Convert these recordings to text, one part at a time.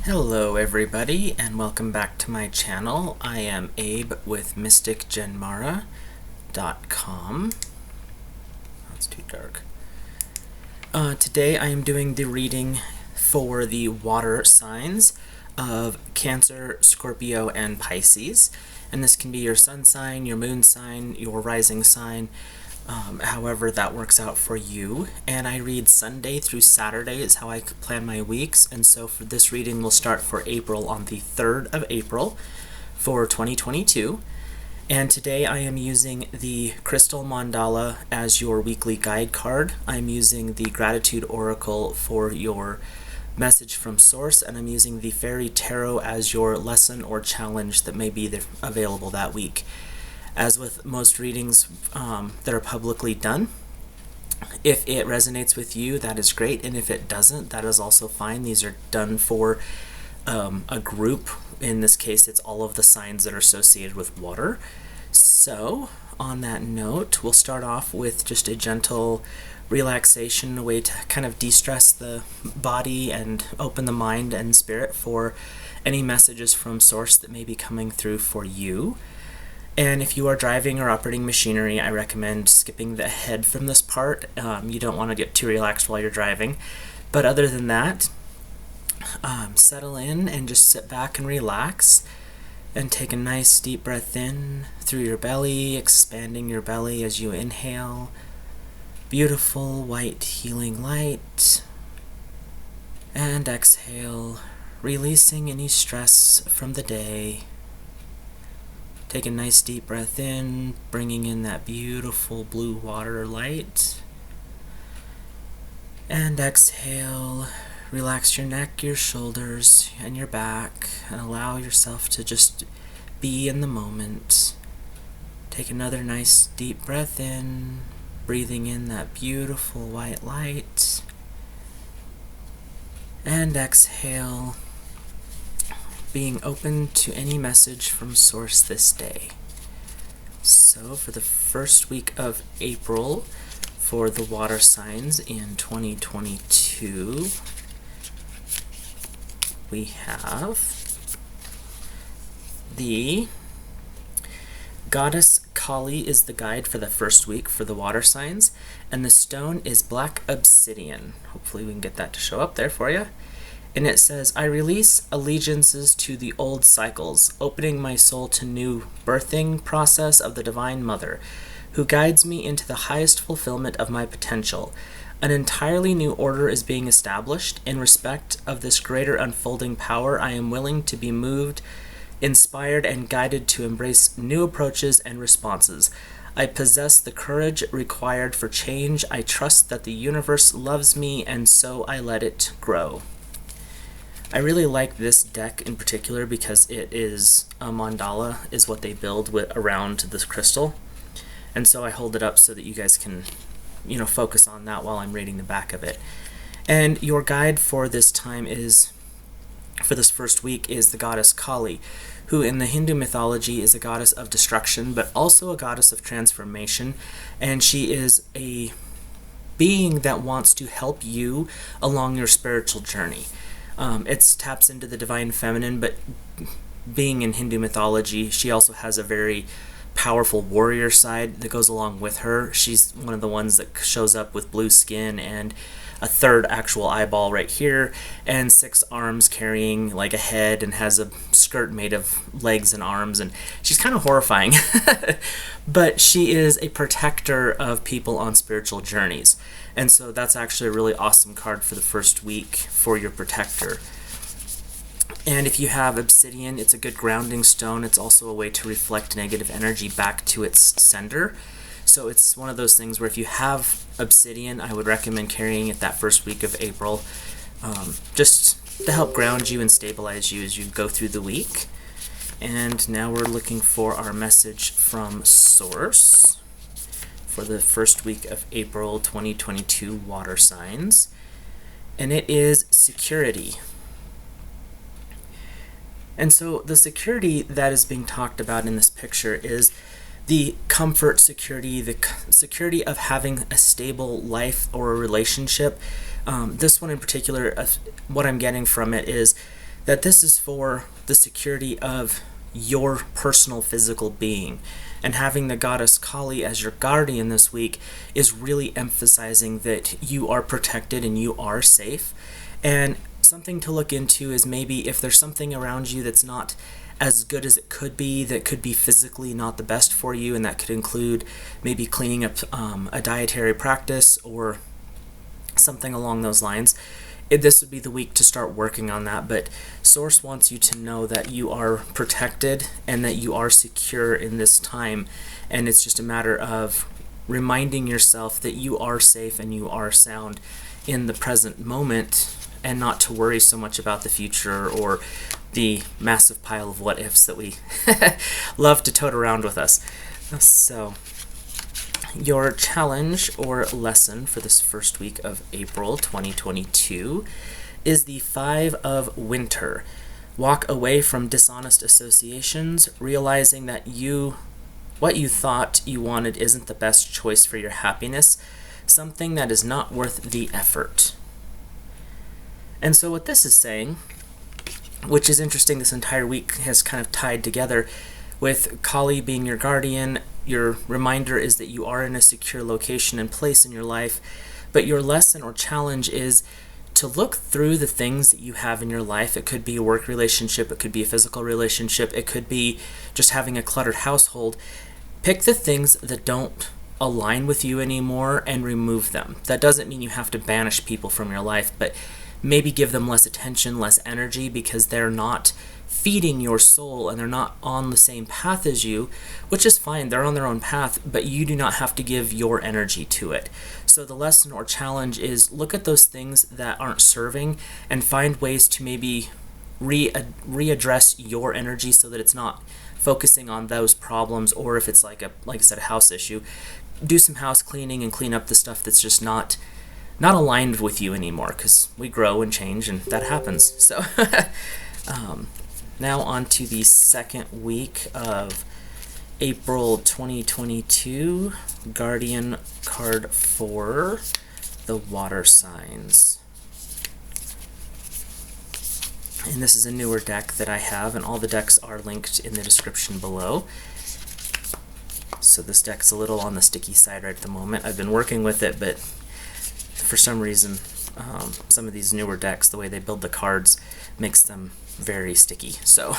Hello everybody and welcome back to my channel. I am Abe with mysticgenmara.com. That's too dark. Today I am doing the reading for the water signs of Cancer, Scorpio, and Pisces. And this can be your sun sign, your moon sign, your rising sign, however that works out for you. And I read Sunday through Saturday is how I plan my weeks. And so for this reading, we'll start for April on the 3rd of April for 2022. And today I am using the Crystal Mandala as your weekly guide card. I'm using the Gratitude Oracle for your message from Source, and I'm using the Fairy Tarot as your lesson or challenge that may be available that week. As with most readings that are publicly done, if it resonates with you, that is great, and if it doesn't, that is also fine. These are done for a group. In this case, it's all of the signs that are associated with water. So, on that note, we'll start off with just a gentle relaxation, a way to kind of de-stress the body and open the mind and spirit for any messages from Source that may be coming through for you. And if you are driving or operating machinery, I recommend skipping the head from this part. You don't want to get too relaxed while you're driving. But other than that, settle in and just sit back and relax. And take a nice deep breath in through your belly, expanding your belly as you inhale. Beautiful white healing light. And exhale, releasing any stress from the day. Take a nice deep breath in, bringing in that beautiful blue water light. And exhale, relax your neck, your shoulders, and your back, and allow yourself to just be in the moment. Take another nice deep breath in, breathing in that beautiful white light. And exhale, being open to any message from Source this day. So for the first week of April, for the water signs in 2022, we have the Goddess Kali is the guide for the first week for the water signs, and the stone is black obsidian. Hopefully we can get that to show up there for you. And it says, I release allegiances to the old cycles, opening my soul to new birthing process of the Divine Mother, who guides me into the highest fulfillment of my potential. An entirely new order is being established. In respect of this greater unfolding power, I am willing to be moved, inspired, and guided to embrace new approaches and responses. I possess the courage required for change. I trust that the universe loves me, and so I let it grow. I really like this deck in particular because it is a mandala, is what they build around this crystal. And so I hold it up so that you guys can, focus on that while I'm reading the back of it. And your guide for this time for this first week is the goddess Kali, who in the Hindu mythology is a goddess of destruction, but also a goddess of transformation. And she is a being that wants to help you along your spiritual journey. It taps into the divine feminine, but being in Hindu mythology, she also has a very powerful warrior side that goes along with her. She's one of the ones that shows up with blue skin and a third actual eyeball right here, and 6 arms carrying like a head, and has a skirt made of legs and arms, and she's kind of horrifying. But she is a protector of people on spiritual journeys. And so that's actually a really awesome card for the first week for your protector. And if you have obsidian, it's a good grounding stone. It's also a way to reflect negative energy back to its sender. So it's one of those things where if you have obsidian, I would recommend carrying it that first week of April, just to help ground you and stabilize you as you go through the week. And now we're looking for our message from Source for the first week of April 2022 water signs. And it is security. And so the security that is being talked about in this picture is the comfort security, the security of having a stable life or a relationship. This one in particular, what I'm getting from it is that this is for the security of your personal physical being. And having the goddess Kali as your guardian this week is really emphasizing that you are protected and you are safe. And something to look into is maybe if there's something around you that's not as good as it could be, that could be physically not the best for you, and that could include maybe cleaning up a dietary practice or something along those lines. This would be the week to start working on that, but Source wants you to know that you are protected and that you are secure in this time, and it's just a matter of reminding yourself that you are safe and you are sound in the present moment, and not to worry so much about the future or the massive pile of what ifs that we love to tote around with us. So, your challenge or lesson for this first week of April 2022 is the 5 of Winter. Walk away from dishonest associations, realizing that what you thought you wanted isn't the best choice for your happiness, something that is not worth the effort. And so what this is saying, which is interesting, this entire week has kind of tied together with Kali being your guardian. Your reminder is that you are in a secure location and place in your life, but your lesson or challenge is to look through the things that you have in your life. It could be a work relationship, it could be a physical relationship, it could be just having a cluttered household. Pick the things that don't align with you anymore and remove them. That doesn't mean you have to banish people from your life, but maybe give them less attention, less energy, because they're not feeding your soul and they're not on the same path as you, which is fine. They're on their own path, but you do not have to give your energy to it. So the lesson or challenge is look at those things that aren't serving and find ways to maybe readdress your energy so that it's not focusing on those problems, or if it's like I said, a house issue, do some house cleaning and clean up the stuff that's just not aligned with you anymore, because we grow and change and that happens. So now on to the second week of April 2022, Guardian card for the water signs. And this is a newer deck that I have, and all the decks are linked in the description below. So this deck's a little on the sticky side right at the moment. I've been working with it, but for some reason, some of these newer decks, the way they build the cards makes them very sticky. So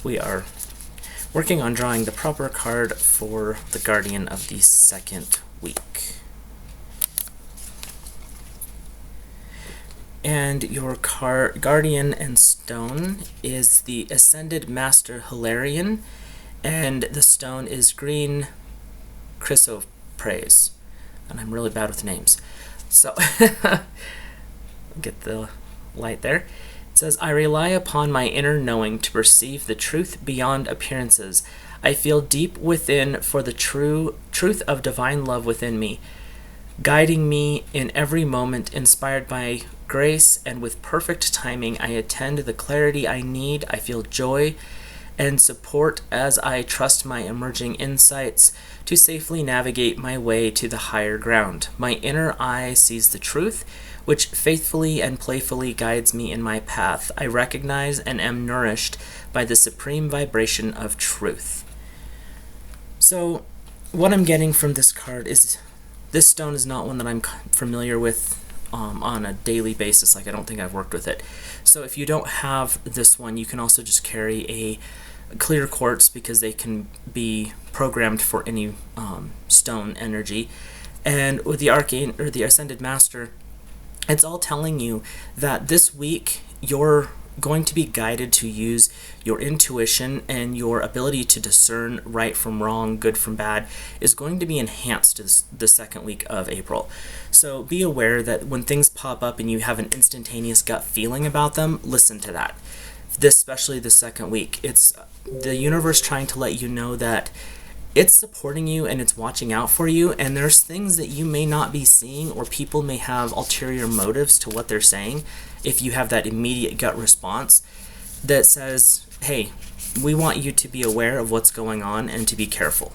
we are working on drawing the proper card for the Guardian of the second week. And your Guardian and Stone is the Ascended Master Hilarion, and the stone is green chrysoprase. And I'm really bad with names. So, get the light there. It says, I rely upon my inner knowing to perceive the truth beyond appearances. I feel deep within for the truth of divine love within me, guiding me in every moment, inspired by grace, and with perfect timing, I attend the clarity I need. I feel joy and support as I trust my emerging insights to safely navigate my way to the higher ground. My inner eye sees the truth, which faithfully and playfully guides me in my path. I recognize and am nourished by the supreme vibration of truth. So, what I'm getting from this card is this stone is not one that I'm familiar with on a daily basis. Like, I don't think I've worked with it. So if you don't have this one, you can also just carry a clear quartz, because they can be programmed for any stone energy. And with the Arcane or the Ascended Master, it's all telling you that this week you're going to be guided to use your intuition, and your ability to discern right from wrong, good from bad, is going to be enhanced the second week of April. So be aware that when things pop up and you have an instantaneous gut feeling about them, listen to that. Especially the second week. It's the universe trying to let you know that it's supporting you and it's watching out for you, and there's things that you may not be seeing, or people may have ulterior motives to what they're saying. If you have that immediate gut response that says, hey, we want you to be aware of what's going on and to be careful.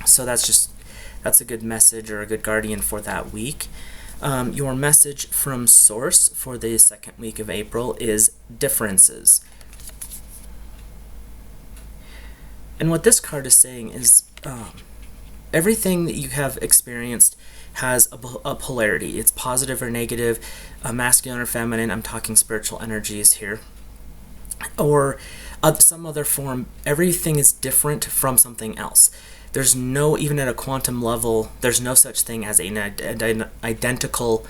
So that's a good message or a good guardian for that week. Your message from Source for the second week of April is differences. And what this card is saying is everything that you have experienced has a polarity. It's positive or negative, masculine or feminine. I'm talking spiritual energies here. Or some other form. Everything is different from something else. There's no, even at a quantum level, there's no such thing as an identical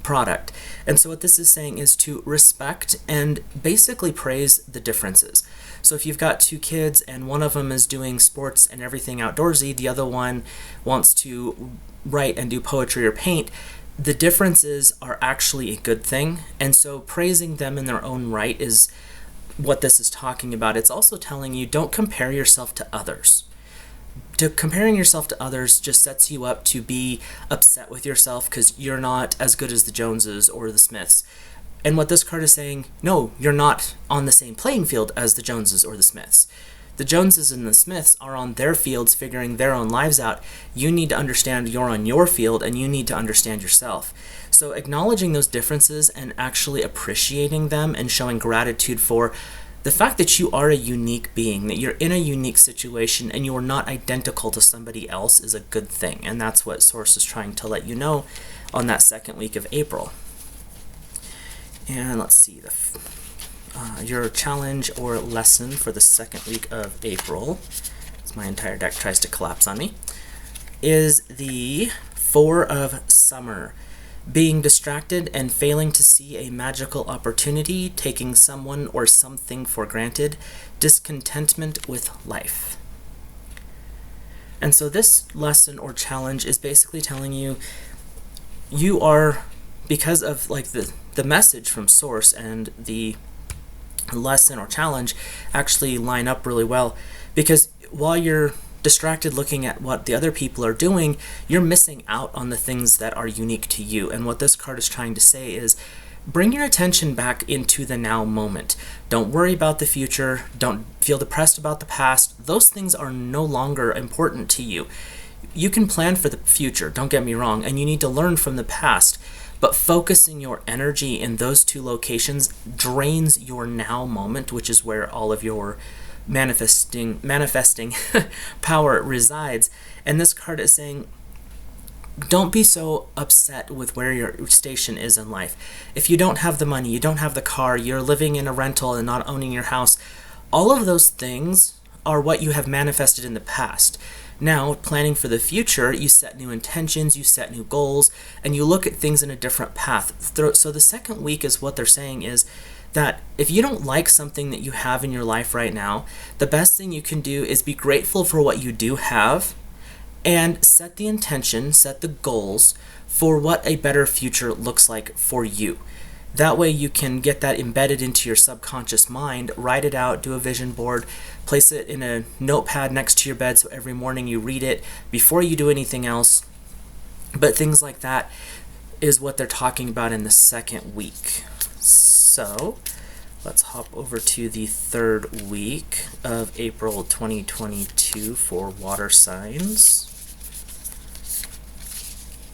product. And so what this is saying is to respect and basically praise the differences. So if you've got two kids and one of them is doing sports and everything outdoorsy, the other one wants to write and do poetry or paint, the differences are actually a good thing. And so praising them in their own right is what this is talking about. It's also telling you don't compare yourself to others. Comparing yourself to others just sets you up to be upset with yourself because you're not as good as the Joneses or the Smiths. And what this card is saying, no, you're not on the same playing field as the Joneses or the Smiths. The Joneses and the Smiths are on their fields figuring their own lives out. You need to understand you're on your field and you need to understand yourself. So acknowledging those differences and actually appreciating them and showing gratitude for the fact that you are a unique being, that you're in a unique situation and you are not identical to somebody else is a good thing. And that's what Source is trying to let you know on that second week of April. And let's see, your challenge or lesson for the second week of April, as my entire deck tries to collapse on me, is the Four of Summer. Being distracted and failing to see a magical opportunity, taking someone or something for granted, discontentment with life. And so this lesson or challenge is basically telling you, you are, because of like the message from Source and the lesson or challenge actually line up really well, because while you're distracted looking at what the other people are doing, you're missing out on the things that are unique to you. And what this card is trying to say is bring your attention back into the now moment. Don't worry about the future. Don't feel depressed about the past. Those things are no longer important to you. You can plan for the future, don't get me wrong, and you need to learn from the past, but focusing your energy in those two locations drains your now moment, which is where all of your manifesting power resides. And this card is saying, don't be so upset with where your station is in life. If you don't have the money, you don't have the car, you're living in a rental and not owning your house, all of those things are what you have manifested in the past. Now, planning for the future, you set new intentions, you set new goals, and you look at things in a different path. So the second week is what they're saying is that if you don't like something that you have in your life right now, the best thing you can do is be grateful for what you do have and set the intention, set the goals for what a better future looks like for you. That way you can get that embedded into your subconscious mind, write it out, do a vision board, place it in a notepad next to your bed so every morning you read it before you do anything else. But things like that is what they're talking about in the second week. So let's hop over to the third week of April 2022 for water signs.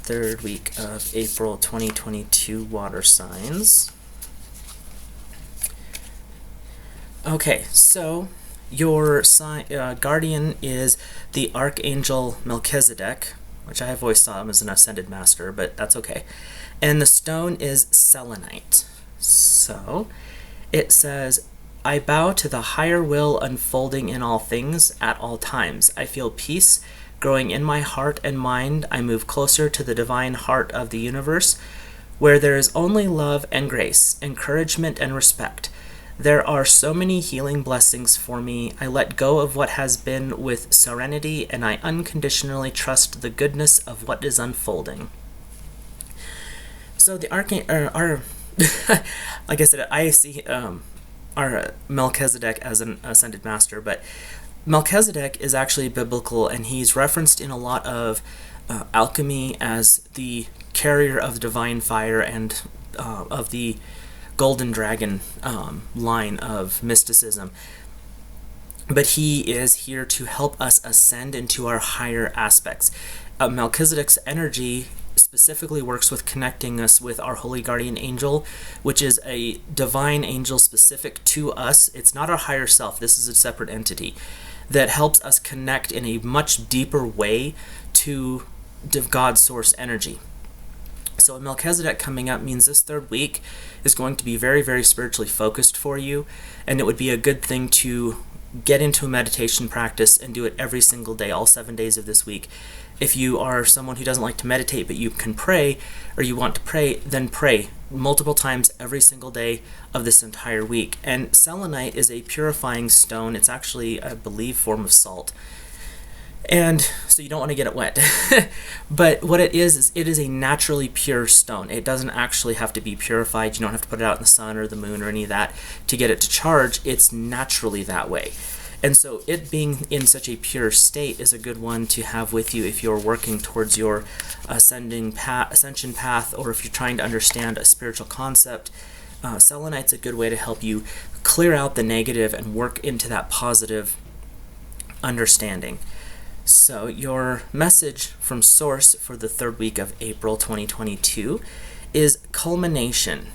Third week of April 2022 water signs. Okay, so your guardian is the Archangel Melchizedek, which I have always thought him as an ascended master, but that's okay. And the stone is Selenite. So it says, I bow to the higher will unfolding in all things at all times. I feel peace growing in my heart and mind. I move closer to the divine heart of the universe, where there is only love and grace, encouragement and respect. There are so many healing blessings for me. I let go of what has been with serenity, and I unconditionally trust the goodness of what is unfolding. So the like I said, I see our Melchizedek as an ascended master, but Melchizedek is actually biblical, and he's referenced in a lot of alchemy as the carrier of divine fire and of the golden dragon line of mysticism. But he is here to help us ascend into our higher aspects. Melchizedek's energy specifically works with connecting us with our holy guardian angel, which is a divine angel specific to us. It's not our higher self. This is a separate entity that helps us connect in a much deeper way to God's source energy. So Melchizedek coming up means this third week is going to be very, very spiritually focused for you, and it would be a good thing to get into a meditation practice and do it every single day, all 7 days of this week. If you are someone who doesn't like to meditate but you can pray, or you want to pray, then pray multiple times every single day of this entire week. And selenite is a purifying stone. It's actually, I believe, form of salt. And so you don't want to get it wet. But what it is it is a naturally pure stone. It doesn't actually have to be purified. You don't have to put it out in the sun or the moon or any of that to get it to charge. It's naturally that way. And so it being in such a pure state is a good one to have with you if you're working towards your ascension path, or if you're trying to understand a spiritual concept. Selenite's a good way to help you clear out the negative and work into that positive understanding. So your message from Source for the third week of April 2022 is culmination.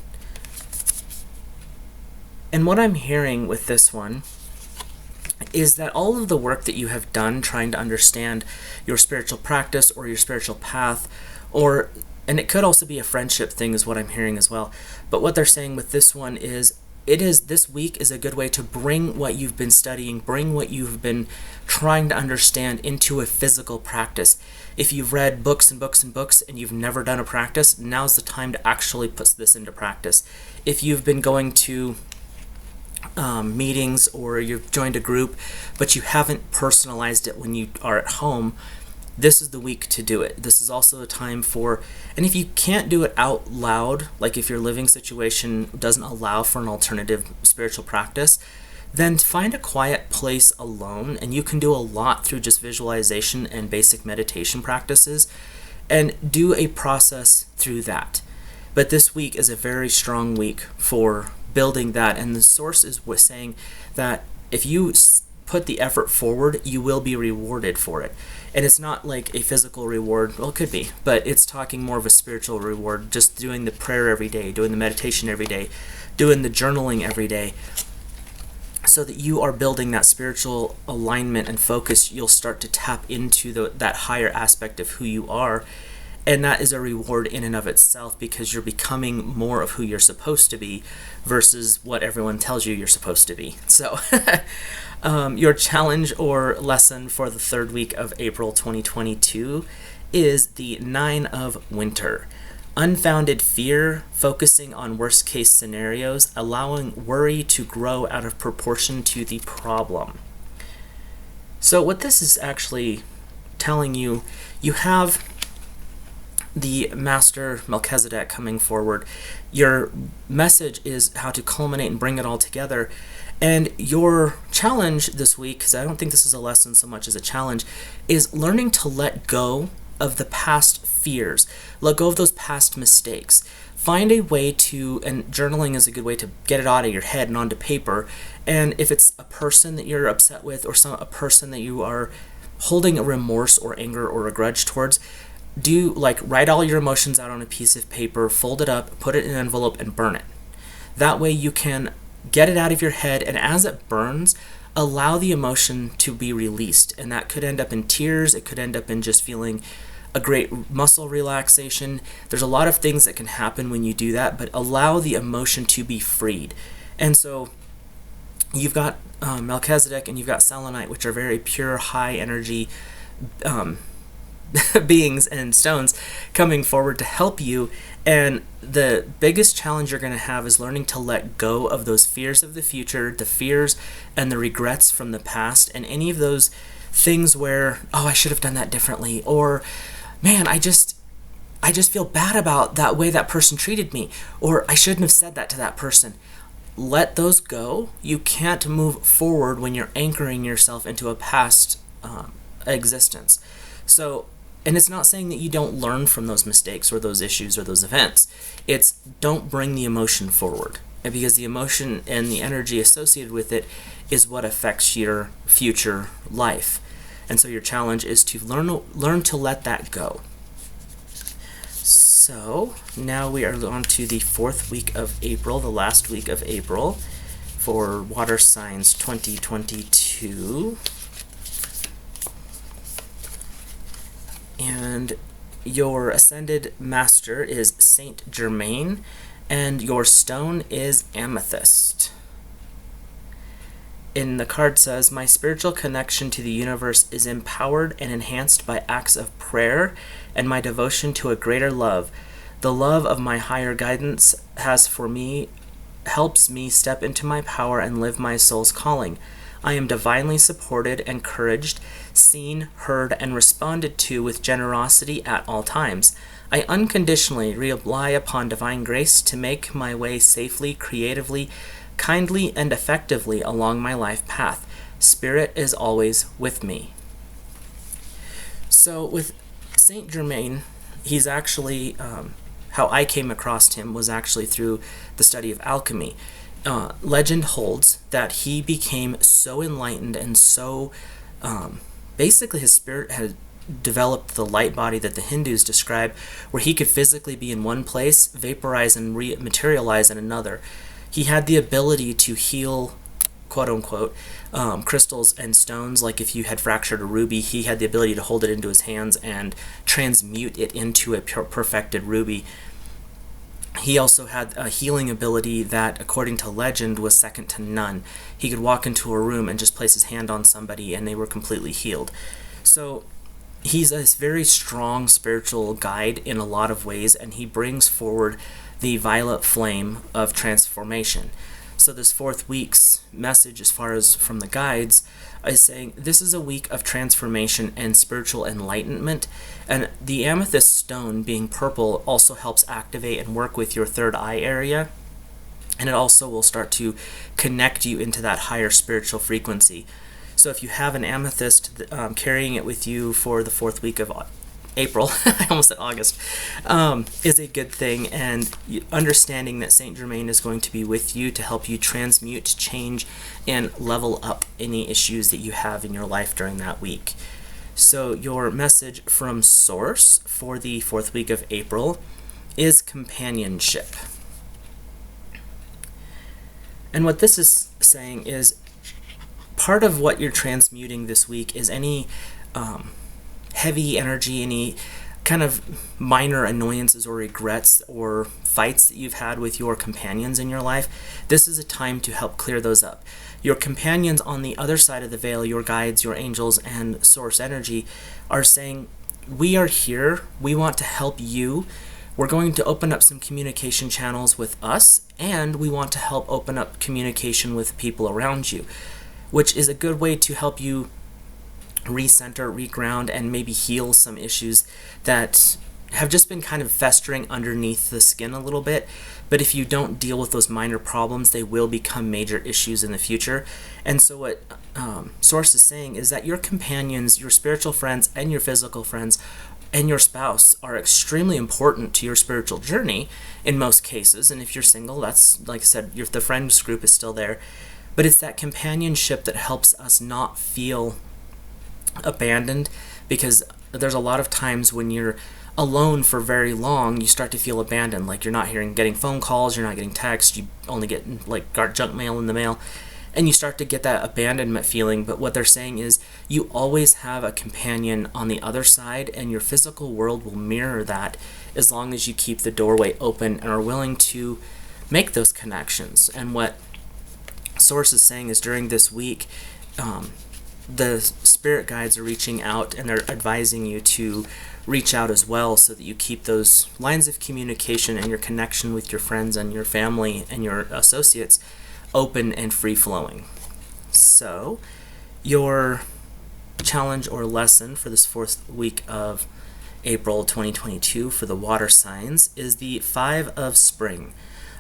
And what I'm hearing with this one is that all of the work that you have done trying to understand your spiritual practice or your spiritual path, and it could also be a friendship thing is what I'm hearing as well, but what they're saying with this one is this week is a good way to bring what you've been studying, bring what you've been trying to understand into a physical practice. If you've read books and books and books and you've never done a practice, now's the time to actually put this into practice. If you've been going to meetings or you've joined a group but you haven't personalized it when you are at home, this is the week to do it. This is also a time for, and if you can't do it out loud, like if your living situation doesn't allow for an alternative spiritual practice, then find a quiet place alone, and you can do a lot through just visualization and basic meditation practices, and do a process through that. But this week is a very strong week for building that, and the Source was saying that if you put the effort forward, you will be rewarded for it. And it's not like a physical reward, well, it could be, but it's talking more of a spiritual reward, just doing the prayer every day, doing the meditation every day, doing the journaling every day, so that you are building that spiritual alignment and focus. You'll start to tap into that higher aspect of who you are, and that is a reward in and of itself, because you're becoming more of who you're supposed to be versus what everyone tells you you're supposed to be. So your challenge or lesson for the third week of April 2022 is the 9 of Winter. Unfounded fear, focusing on worst case scenarios, allowing worry to grow out of proportion to the problem. So what this is actually telling you, you have the Master Melchizedek coming forward. Your message is how to culminate and bring it all together. And your challenge this week, because I don't think this is a lesson so much as a challenge, is learning to let go of the past fears. Let go of those past mistakes. Find a way to, and journaling is a good way to get it out of your head and onto paper. And if it's a person that you're upset with, or a person that you are holding a remorse or anger or a grudge towards, write all your emotions out on a piece of paper, fold it up, put it in an envelope, and burn it. That way you can get it out of your head, and as it burns, allow the emotion to be released. And that could end up in tears, it could end up in just feeling a great muscle relaxation. There's a lot of things that can happen when you do that, but allow the emotion to be freed. And so you've got Melchizedek and you've got Selenite, which are very pure, high energy beings and stones coming forward to help you. And the biggest challenge you're going to have is learning to let go of those fears of the future, the fears and the regrets from the past, and any of those things where, I should have done that differently, or man, I just feel bad about that way that person treated me, or I shouldn't have said that to that person. Let those go. You can't move forward when you're anchoring yourself into a past existence. So, and it's not saying that you don't learn from those mistakes or those issues or those events. It's don't bring the emotion forward, because the emotion and the energy associated with it is what affects your future life. And so your challenge is to learn to let that go. So now we are on to the 4th week of April, the last week of April for water signs 2022. And your ascended master is Saint Germain, and your stone is amethyst. In the card says, my spiritual connection to the universe is empowered and enhanced by acts of prayer and my devotion to a greater love. The love of my higher guidance helps me step into my power and live my soul's calling. I am divinely supported, encouraged, seen, heard, and responded to with generosity at all times. I unconditionally rely upon divine grace to make my way safely, creatively, kindly, and effectively along my life path. Spirit is always with me. So with Saint Germain, he's actually, how I came across him was actually through the study of alchemy. Legend holds that he became so enlightened and so, basically his spirit had developed the light body that the Hindus describe, where he could physically be in one place, vaporize, and materialize in another. He had the ability to heal, quote-unquote, crystals and stones. Like if you had fractured a ruby, he had the ability to hold it into his hands and transmute it into a perfected ruby. He also had a healing ability that, according to legend, was second to none. He could walk into a room and just place his hand on somebody and they were completely healed. So he's a very strong spiritual guide in a lot of ways, and he brings forward the violet flame of transformation. So this 4th week's message, as far as from the guides, is saying this is a week of transformation and spiritual enlightenment. And the amethyst stone, being purple, also helps activate and work with your third eye area. And it also will start to connect you into that higher spiritual frequency. So if you have an amethyst, carrying it with you for the 4th week of April, I almost said August, is a good thing, and understanding that Saint Germain is going to be with you to help you transmute, change, and level up any issues that you have in your life during that week. So your message from Source for the 4th week of April is companionship. And what this is saying is part of what you're transmuting this week is any heavy energy, any kind of minor annoyances or regrets or fights that you've had with your companions in your life. This is a time to help clear those up. Your companions on the other side of the veil, your guides, your angels, and source energy are saying, we are here, we want to help you. We're going to open up some communication channels with us, and we want to help open up communication with people around you, which is a good way to help you recenter, reground, and maybe heal some issues that have just been kind of festering underneath the skin a little bit. But if you don't deal with those minor problems, they will become major issues in the future. And so what Source is saying is that your companions, your spiritual friends, and your physical friends, and your spouse are extremely important to your spiritual journey in most cases. And if you're single, that's, like I said, the friends group is still there. But it's that companionship that helps us not feel abandoned, because there's a lot of times when you're alone for very long, you start to feel abandoned, like you're not getting phone calls, you're not getting texts, you only get like junk mail in the mail, and you start to get that abandonment feeling. But what they're saying is you always have a companion on the other side, and your physical world will mirror that as long as you keep the doorway open and are willing to make those connections. And what Source is saying is during this week, the spirit guides are reaching out and they're advising you to reach out as well, so that you keep those lines of communication and your connection with your friends and your family and your associates open and free-flowing. So your challenge or lesson for this 4th week of April 2022 for the water signs is the 5 of Spring.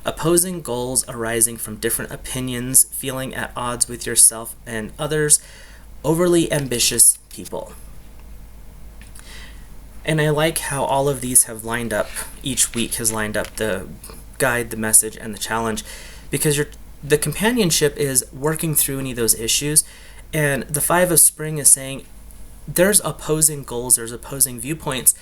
Opposing goals arising from different opinions, feeling at odds with yourself and others, overly ambitious people. And I like how all of these have lined up, each week has lined up the guide, the message, and the challenge, because the companionship is working through any of those issues, and the 5 of Spring is saying there's opposing goals, there's opposing viewpoints,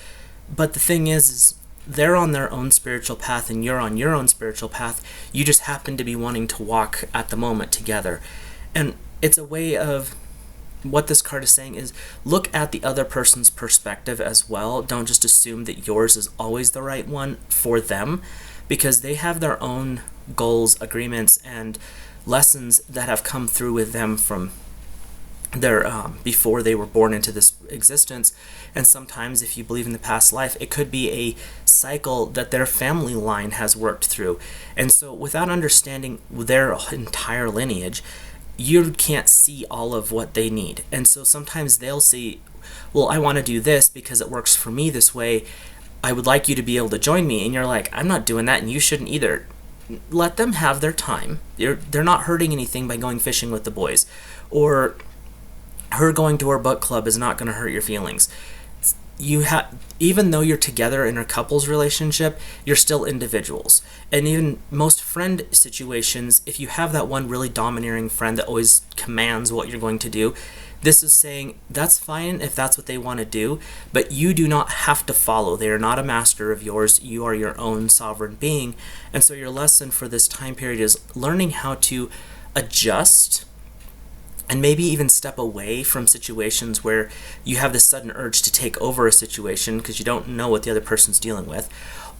but the thing is they're on their own spiritual path and you're on your own spiritual path. You just happen to be wanting to walk at the moment together. And it's a way of, what this card is saying is, look at the other person's perspective as well. Don't just assume that yours is always the right one for them, because they have their own goals, agreements, and lessons that have come through with them from their before they were born into this existence. And sometimes, if you believe in the past life, it could be a cycle that their family line has worked through. And so without understanding their entire lineage, you can't see all of what they need. And so sometimes they'll see, well, I want to do this because it works for me this way. I would like you to be able to join me. And you're like, I'm not doing that, and you shouldn't either. Let them have their time. They're not hurting anything by going fishing with the boys. Or her going to her book club is not going to hurt your feelings. Even though you're together in a couple's relationship, you're still individuals. And even most friend situations, if you have that one really domineering friend that always commands what you're going to do, this is saying that's fine if that's what they want to do, but you do not have to follow. They are not a master of yours. You are your own sovereign being. And so your lesson for this time period is learning how to adjust and maybe even step away from situations where you have this sudden urge to take over a situation because you don't know what the other person's dealing with.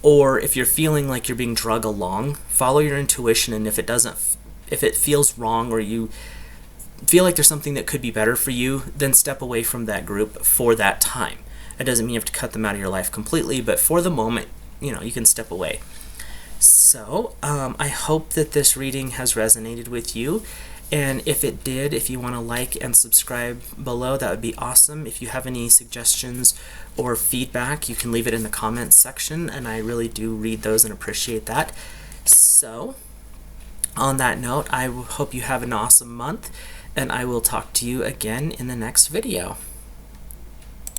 Or if you're feeling like you're being drug along, follow your intuition, and if it feels wrong, or you feel like there's something that could be better for you, then step away from that group for that time. It doesn't mean you have to cut them out of your life completely, but for the moment, you can step away. So I hope that this reading has resonated with you. And if it did, if you want to like and subscribe below, that would be awesome. If you have any suggestions or feedback, you can leave it in the comments section, and I really do read those and appreciate that. So, on that note, I hope you have an awesome month, and I will talk to you again in the next video.